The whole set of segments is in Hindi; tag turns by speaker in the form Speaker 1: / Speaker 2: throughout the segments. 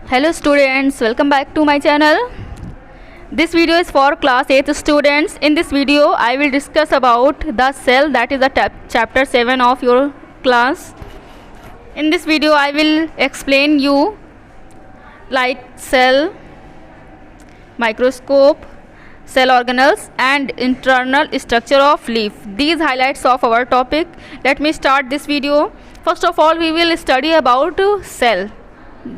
Speaker 1: Hello students, welcome back to my channel. This video is for class 8th students. In this video I will discuss about the cell, that is the chapter 7 of your class. In this video I will explain you like cell, microscope, cell organelles and internal structure of leaf. These highlights of our topic. Let me start this video. First of all we will study about cell,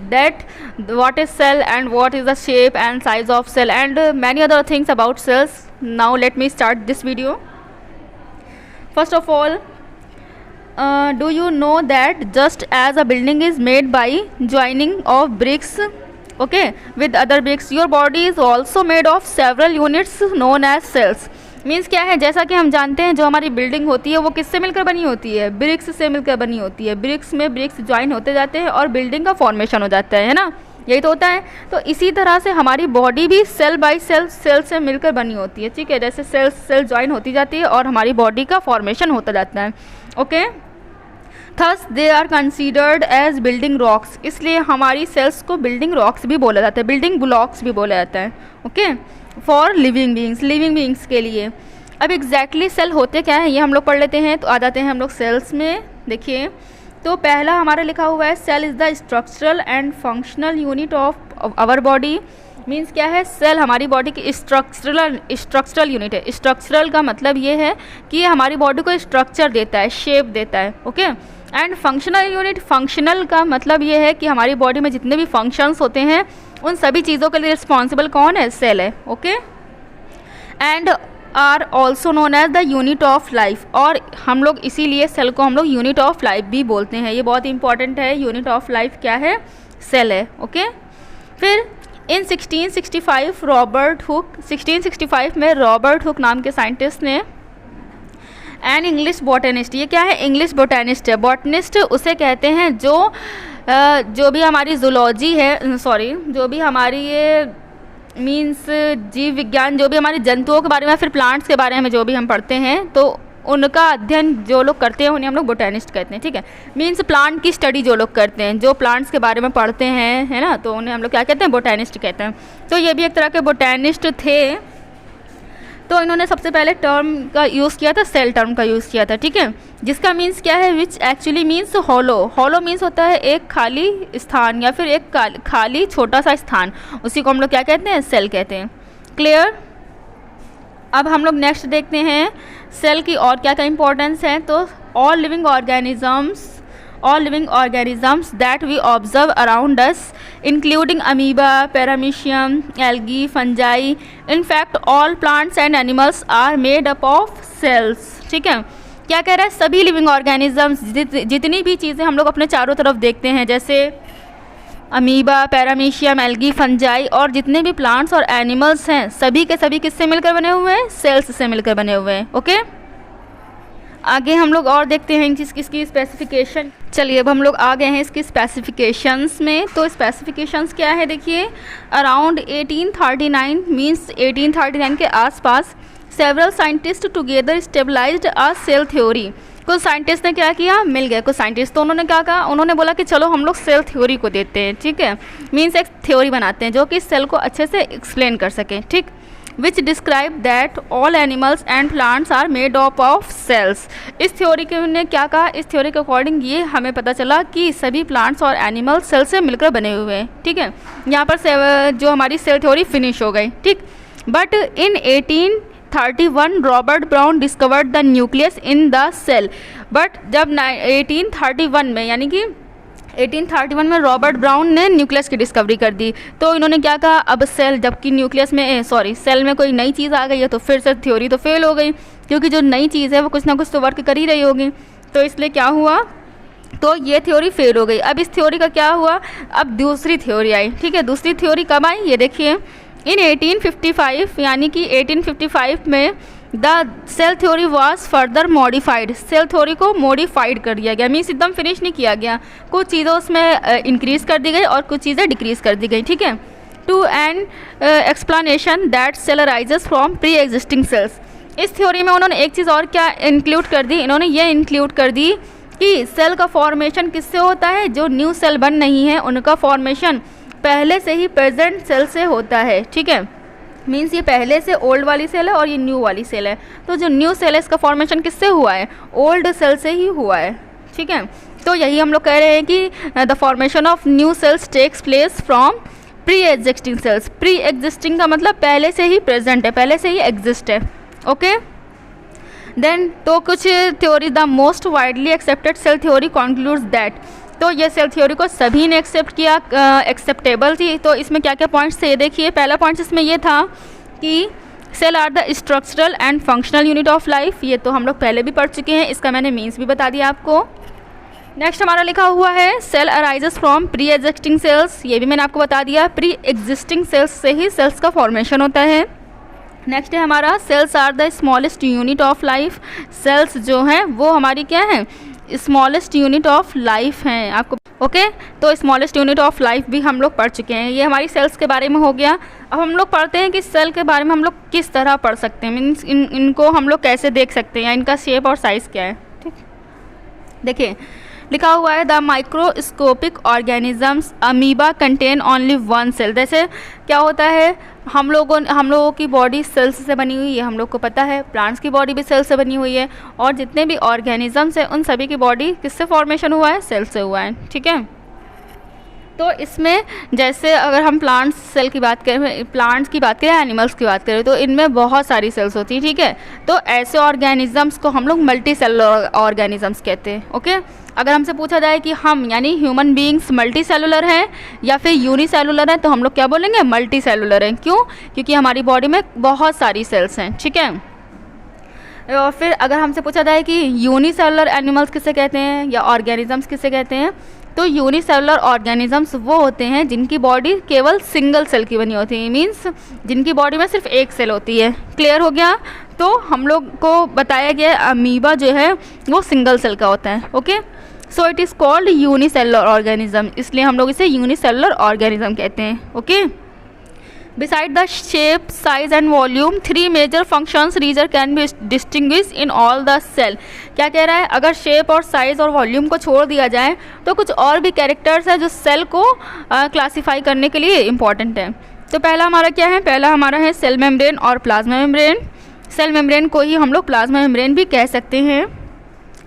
Speaker 1: that what is cell and what is the shape and size of cell and many other things about cells. Now let me start this video. First of all, do you know that just as a building is made by joining of bricks, okay, with other bricks, your body is also made of several units known as cells. Means क्या है, जैसा कि हम जानते हैं जो हमारी बिल्डिंग होती है वो किससे मिलकर बनी होती है, ब्रिक्स से मिलकर बनी होती है. ब्रिक्स में ब्रिक्स ज्वाइन होते जाते हैं और बिल्डिंग का फॉर्मेशन हो जाता है ना, यही तो होता है. तो इसी तरह से हमारी बॉडी भी सेल बाय सेल से मिलकर बनी होती है. ठीक है, जैसे सेल ज्वाइन होती जाती है और हमारी बॉडी का फॉर्मेशन होता जाता है. Okay, thus they are considered as building rocks. इसलिए हमारी सेल्स को बिल्डिंग रॉक्स भी बोला जाता है, बिल्डिंग ब्लॉक्स भी बोला जाता है. ओके, फॉर लिविंग बीइंग्स के लिए. अब एग्जैक्टली सेल होते क्या है ये हम लोग पढ़ लेते हैं. तो आ जाते हैं हम लोग सेल्स में. देखिए, तो पहला हमारा लिखा हुआ है cell is the structural and functional unit of our body. Means क्या है, सेल हमारी बॉडी की स्ट्रक्चरल यूनिट है. स्ट्रक्चरल का मतलब ये है कि ये हमारी बॉडी को स्ट्रक्चर देता है, शेप देता है. Okay, and functional unit, functional का मतलब ये है कि हमारी बॉडी में जितने भी फंक्शंस होते हैं उन सभी चीज़ों के लिए रिस्पॉन्सिबल कौन है, सेल है. Okay, and are also known as the unit of life. और हम लोग इसीलिए सेल को हम लोग यूनिट ऑफ लाइफ भी बोलते हैं. ये बहुत इंपॉर्टेंट है, यूनिट ऑफ लाइफ क्या है, सेल है. ओके, फिर इन 1665 1665 में रॉबर्ट हुक नाम के साइंटिस्ट ने, एन इंग्लिश बॉटनिस्ट, ये क्या है, इंग्लिश बॉटनिस्ट है. बॉटनिस्ट उसे कहते हैं जो भी हमारी जूलॉजी है, जो भी हमारी ये मीन्स जीव विज्ञान, जो भी हमारे जंतुओं के बारे में, फिर प्लांट्स के बारे में जो भी हम पढ़ते हैं, तो उनका अध्ययन जो लोग करते हैं उन्हें हम लोग बोटेनिस्ट कहते हैं. ठीक है, मीन्स प्लांट की स्टडी जो लोग करते हैं, जो प्लांट्स के बारे में पढ़ते हैं, है ना, तो उन्हें हम लोग क्या कहते हैं, बोटेनिस्ट कहते हैं. तो ये भी एक तरह के बोटेनिस्ट थे. तो इन्होंने सबसे पहले टर्म का यूज़ किया था, सेल टर्म का यूज़ किया था. ठीक है, जिसका मीन्स क्या है, which actually means hollow. Hollow means होता है एक खाली स्थान या फिर एक खाली छोटा सा स्थान, उसी को हम लोग क्या कहते हैं, सेल कहते हैं. क्लियर. अब हम लोग नेक्स्ट देखते हैं सेल की और क्या क्या इंपॉर्टेंस है. तो all living organisms that we observe around us, including amoeba, paramecium, algae, fungi, in fact all plants and animals are made up of cells. ठीक है, क्या कह रहा है, सभी लिविंग ऑर्गेनिजम्स, जितनी भी चीज़ें हम लोग अपने चारों तरफ देखते हैं, जैसे अमीबा, पैरामीशियम, एल्गी, फंजाई और जितने भी प्लांट्स और एनिमल्स हैं, सभी के सभी किससे मिलकर बने हुए हैं, सेल्स से मिलकर बने हुए हैं. ओके, आगे हम लोग और देखते हैं इसकी स्पेसिफिकेशन. चलिए अब हम लोग आ गए हैं इसकी स्पेसिफिकेशंस में. तो स्पेसिफिकेशंस क्या है, देखिए, अराउंड 1839 मीन्स 1839 के आसपास सेवरल साइंटिस्ट टुगेदर स्टेबलाइज्ड अ सेल थ्योरी. कुछ साइंटिस्ट ने क्या किया, मिल गए कुछ साइंटिस्ट, तो उन्होंने क्या कहा, उन्होंने बोला कि चलो हम लोग सेल थ्योरी को देते हैं. ठीक है, मीन्स एक थ्योरी बनाते हैं जो कि सेल को अच्छे से एक्सप्लेन कर सकें. ठीक, which describe that all animals and plants are made of cells. इस थ्योरी के ने क्या कहा, इस थ्योरी के अकॉर्डिंग ये हमें पता चला कि सभी प्लांट्स और एनिमल्स सेल से मिलकर बने हुए हैं. ठीक है, यहाँ पर जो हमारी सेल थ्योरी फिनिश हो गई. ठीक, but in 1831 Robert Brown discovered the nucleus in the cell. But जब 1831 में, यानी कि 1831 में रॉबर्ट ब्राउन ने न्यूक्लियस की डिस्कवरी कर दी. तो इन्होंने क्या कहा, अब सेल, जबकि न्यूक्लियस में सेल में कोई नई चीज़ आ गई है तो फिर से थ्योरी तो फेल हो गई, क्योंकि जो नई चीज़ है वो कुछ ना कुछ तो वर्क कर ही रही होगी. तो इसलिए क्या हुआ, तो ये थ्योरी फेल हो गई. अब इस थ्योरी का क्या हुआ, अब दूसरी थ्योरी आई. ठीक है, दूसरी थ्योरी कब आई, ये देखिए, इन 1855, यानी कि 1855 में the cell theory was further modified. Cell theory को मॉडिफाइड कर दिया गया, मीन्स एकदम फिनिश नहीं किया गया, कुछ चीज़ों उसमें इंक्रीज़ कर दी गई और कुछ चीज़ें डिक्रीज़ कर दी गई. ठीक है, to an explanation that cell arises from pre existing cells. इस थ्योरी में उन्होंने एक चीज़ और क्या इंक्लूड कर दी, इन्होंने ये इंक्लूड कर दी कि सेल का फॉर्मेशन किससे होता है, जो न्यू सेल बन रही हैं उनका फॉर्मेशन पहले से ही प्रेजेंट सेल से होता है, ठीक है। मीन्स ये पहले से ओल्ड वाली सेल है और ये न्यू वाली सेल है। तो जो न्यू सेल है इसका फॉर्मेशन किससे हुआ है? ओल्ड सेल से ही हुआ है, ठीक है। तो यही हम लोग कह रहे हैं कि the formation of new cells takes place from pre existing cells. Pre existing का मतलब पहले से ही प्रेजेंट है, पहले से ही एग्जिस्ट है, ओके। देन तो कुछ theory, the most widely accepted cell theory concludes that, तो ये सेल थ्योरी को सभी ने एक्सेप्ट किया, एक्सेप्टेबल थी। तो इसमें क्या क्या पॉइंट्स थे देखिए। पहला पॉइंट इसमें ये था कि cell are the structural and functional unit of life. ये तो हम लोग पहले भी पढ़ चुके हैं, इसका मैंने मीन्स भी बता दिया आपको। नेक्स्ट हमारा लिखा हुआ है cell arises from pre existing cells. ये भी मैंने आपको बता दिया, प्री एग्जिस्टिंग सेल्स से ही सेल्स का फॉर्मेशन होता है। नेक्स्ट है हमारा cells are the smallest unit of life. Cells जो हैं वो हमारी क्या है? स्मॉलेस्ट यूनिट ऑफ लाइफ हैं आपको, ओके। तो स्मॉलेस्ट यूनिट ऑफ लाइफ भी हम लोग पढ़ चुके हैं। ये हमारी सेल्स के बारे में हो गया। अब हम लोग पढ़ते हैं कि सेल के बारे में हम लोग किस तरह पढ़ सकते हैं, मीन्स इनको हम लोग कैसे देख सकते हैं या इनका शेप और साइज़ क्या है, ठीक। देखिए लिखा हुआ है the microscopic organisms amoeba contain only one cell. जैसे क्या होता है, हम लोगों की बॉडी सेल्स से बनी हुई है, हम लोग को पता है। प्लांट्स की बॉडी भी सेल से बनी हुई है, और जितने भी ऑर्गेनिजम्स हैं उन सभी की बॉडी किससे फॉर्मेशन हुआ है? सेल से हुआ है, ठीक है। तो इसमें जैसे अगर हम प्लांट्स सेल की बात करें, प्लांट्स की बात करें, एनिमल्स की बात करें, तो इनमें बहुत सारी सेल्स होती है, ठीक है। तो ऐसे ऑर्गेनिजम्स को हम लोग मल्टी सेलुलर ऑर्गेनिजम्स कहते हैं, ओके। अगर हमसे पूछा जाए कि हम यानी ह्यूमन बीइंग्स मल्टी सेलुलर हैं या फिर यूनिसेलुलर हैं, तो हम लोग क्या बोलेंगे? मल्टी सेलुलर हैं। क्यों? क्योंकि हमारी बॉडी में बहुत सारी सेल्स हैं, ठीक है। और फिर अगर हमसे पूछा जाए कि यूनिसेलुलर एनिमल्स किसे कहते हैं या ऑर्गेनिजम्स किसे कहते हैं, तो यूनिसेलुलर ऑर्गेनिजम्स वो होते हैं जिनकी बॉडी केवल सिंगल सेल की बनी होती है, मीन्स जिनकी बॉडी में सिर्फ एक सेल होती है। क्लियर हो गया? तो हम लोग को बताया गया अमीबा जो है वो सिंगल सेल का होता है, okay. So it is called unicellular organism, इसलिए हम लोग इसे यूनिसेलुलर ऑर्गेनिज्म कहते हैं, okay. Beside the shape, size and volume, three major functions region can be distinguished in all the cell। क्या कह रहा है? अगर शेप और साइज़ और वॉल्यूम को छोड़ दिया जाए तो कुछ और भी कैरेक्टर्स हैं जो सेल को क्लासीफाई करने के लिए इम्पॉर्टेंट है। तो पहला हमारा क्या है? पहला हमारा है सेल मेम्ब्रेन और प्लाज्मा मेम्ब्रेन। सेल मेम्ब्रेन को ही हम लोग प्लाज्मा मेम्ब्रेन भी कह सकते हैं।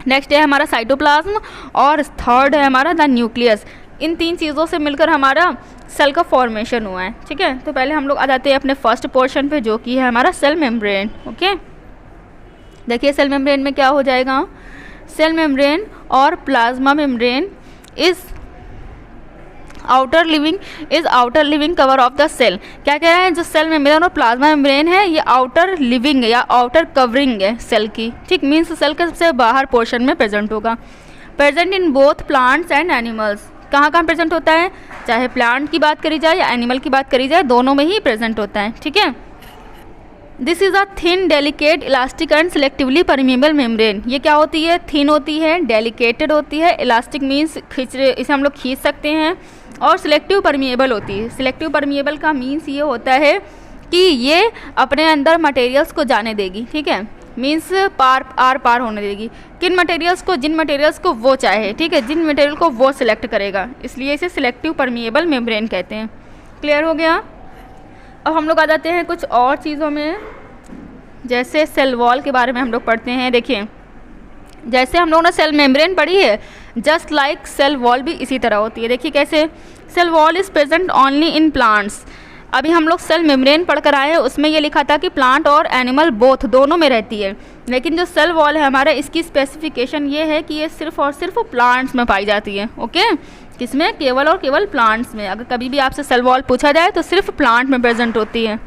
Speaker 1: नेक्स्ट है हमारा साइटोप्लाज्म, और थर्ड है हमारा द न्यूक्लियस। इन तीन चीज़ों से मिलकर हमारा सेल का फॉर्मेशन हुआ है, ठीक है। तो पहले हम लोग आ जाते हैं अपने फर्स्ट पोर्शन पे, जो कि है हमारा सेल मेम्ब्रेन, ओके। देखिए सेल मेम्ब्रेन में क्या हो जाएगा? सेल मेम्ब्रेन और plasma membrane is outer living cover of the cell. क्या कह रहे हैं? जो सेल मेम्ब्रेन और प्लाज्मा मेम्ब्रेन है ये आउटर लिविंग या आउटर कवरिंग है सेल की, ठीक। मीन्स सेल के सबसे बाहर पोर्शन में प्रेजेंट होगा। Present in both plants and animals. कहाँ कहाँ प्रेजेंट होता है? चाहे प्लांट की बात करी जाए या एनिमल की बात करी जाए, दोनों में ही प्रेजेंट होता है, ठीक है। This is a thin delicate elastic and selectively permeable membrane. ये क्या होती है? थिन होती है, डेलिकेटेड होती है, इलास्टिक मीन्स इसे हम लोग खींच सकते हैं, और सिलेक्टिव परमिएबल होती है। सिलेक्टिव परमिएबल का मीन्स ये होता है कि ये अपने अंदर मटेरियल्स को जाने देगी, ठीक है। मीन्स पार होने देगी किन मटेरियल्स को? जिन मटेरियल्स को वो चाहे, ठीक है। जिन मटेरियल को वो सिलेक्ट करेगा, इसलिए इसे सिलेक्टिव परमिएबल मेम्ब्रेन कहते हैं। क्लियर हो गया? अब हम लोग आ जाते हैं कुछ और चीज़ों में, जैसे सेल वॉल के बारे में हम लोग पढ़ते हैं। देखिए जैसे हम लोगों ने सेल मेम्ब्रेन पढ़ी है, जस्ट लाइक सेल वॉल भी इसी तरह होती है। देखिए कैसे? Cell wall is present only in plants. अभी हम लोग सेल मेम्ब्रेन पढ़ कर आए हैं, उसमें ये लिखा था कि प्लांट और एनिमल बोथ दोनों में रहती है, लेकिन जो सेल वॉल है हमारा, इसकी स्पेसिफिकेशन ये है कि ये सिर्फ और सिर्फ प्लांट्स में पाई जाती है, ओके। किसमें? केवल और केवल प्लांट्स में। अगर कभी भी आपसे सेल वॉल पूछा जाए तो सिर्फ प्लांट में प्रेजेंट होती है।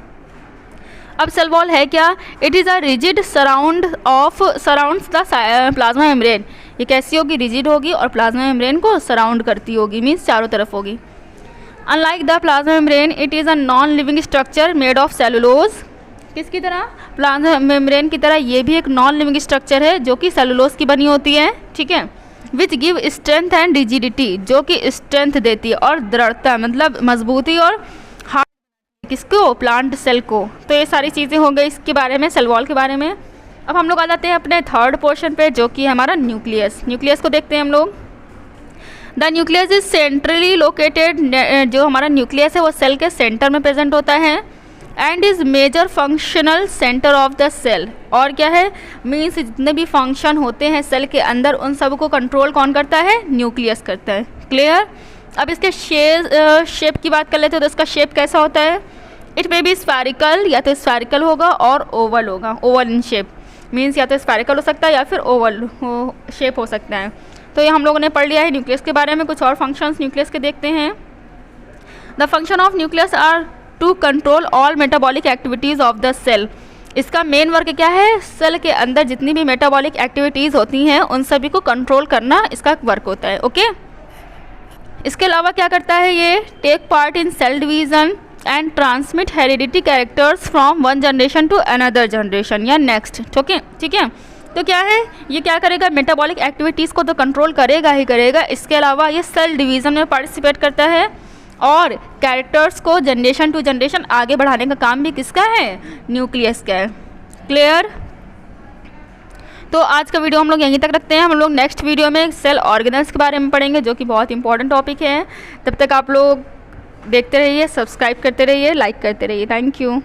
Speaker 1: अब सेल वॉल है क्या? It is a rigid surrounds the plasma membrane. ये कैसी होगी? रिजिड होगी और प्लाज्मा मेम्ब्रेन को सराउंड करती होगी, मीन्स चारों तरफ होगी। Unlike the plasma membrane, it is a non-living structure made of cellulose। किसकी तरह? प्लाज्मा मेम्ब्रेन की तरह ये भी एक नॉन लिविंग स्ट्रक्चर है जो कि सेलुलोज की बनी होती है, ठीक है। Which give strength and rigidity, जो कि स्ट्रेंथ देती है और दृढ़ता, मतलब मजबूती और हार्ड, किसको? प्लांट सेल को। तो ये सारी चीज़ें हो गई इसके बारे में, सेल वॉल के बारे में। अब हम लोग आ जाते हैं अपने थर्ड पोर्शन पे, जो कि हमारा न्यूक्लियस। न्यूक्लियस को देखते हैं हम लोग। The nucleus is centrally located, जो हमारा न्यूक्लियस है वो सेल के सेंटर में प्रेजेंट होता है, and is major functional centre of the cell, और क्या है, मीन्स जितने भी फंक्शन होते हैं सेल के अंदर उन सब को कंट्रोल कौन करता है, न्यूक्लियस करता है। क्लियर। अब इसके शेप की बात कर लेते हैं, तो इसका शेप कैसा होता है, इट मे बी स्फेरिकल, या तो स्फेरिकल होगा और ओवल होगा, ओवल इन शेप, मीन्स या तो स्फेरिकल हो सकता है या फिर ओवल शेप हो सकता है। तो ये हम लोगों ने पढ़ लिया है न्यूक्लियस के बारे में। कुछ और फंक्शंस न्यूक्लियस के देखते हैं। The function of nucleus are to control all metabolic activities of the cell. इसका मेन वर्क क्या है, सेल के अंदर जितनी भी मेटाबॉलिक एक्टिविटीज़ होती हैं उन सभी को कंट्रोल करना इसका वर्क होता है। ओके। इसके अलावा क्या करता है, ये take part in cell division and transmit heredity characters from one generation to another generation या नेक्स्ट। ओके, ठीक है। तो क्या है, ये क्या करेगा, मेटाबॉलिक एक्टिविटीज़ को तो कंट्रोल करेगा ही करेगा, इसके अलावा ये सेल डिवीज़न में पार्टिसिपेट करता है और कैरेक्टर्स को जनरेशन टू जनरेशन आगे बढ़ाने का काम भी किसका है, न्यूक्लियस का है। क्लियर। तो आज का वीडियो हम लोग यहीं तक रखते हैं। हम लोग नेक्स्ट वीडियो में सेल ऑर्गेनल्स के बारे में पढ़ेंगे, जो कि बहुत इंपॉर्टेंट टॉपिक है। तब तक आप लोग देखते रहिए, सब्सक्राइब करते रहिए, लाइक करते रहिए। Thank you.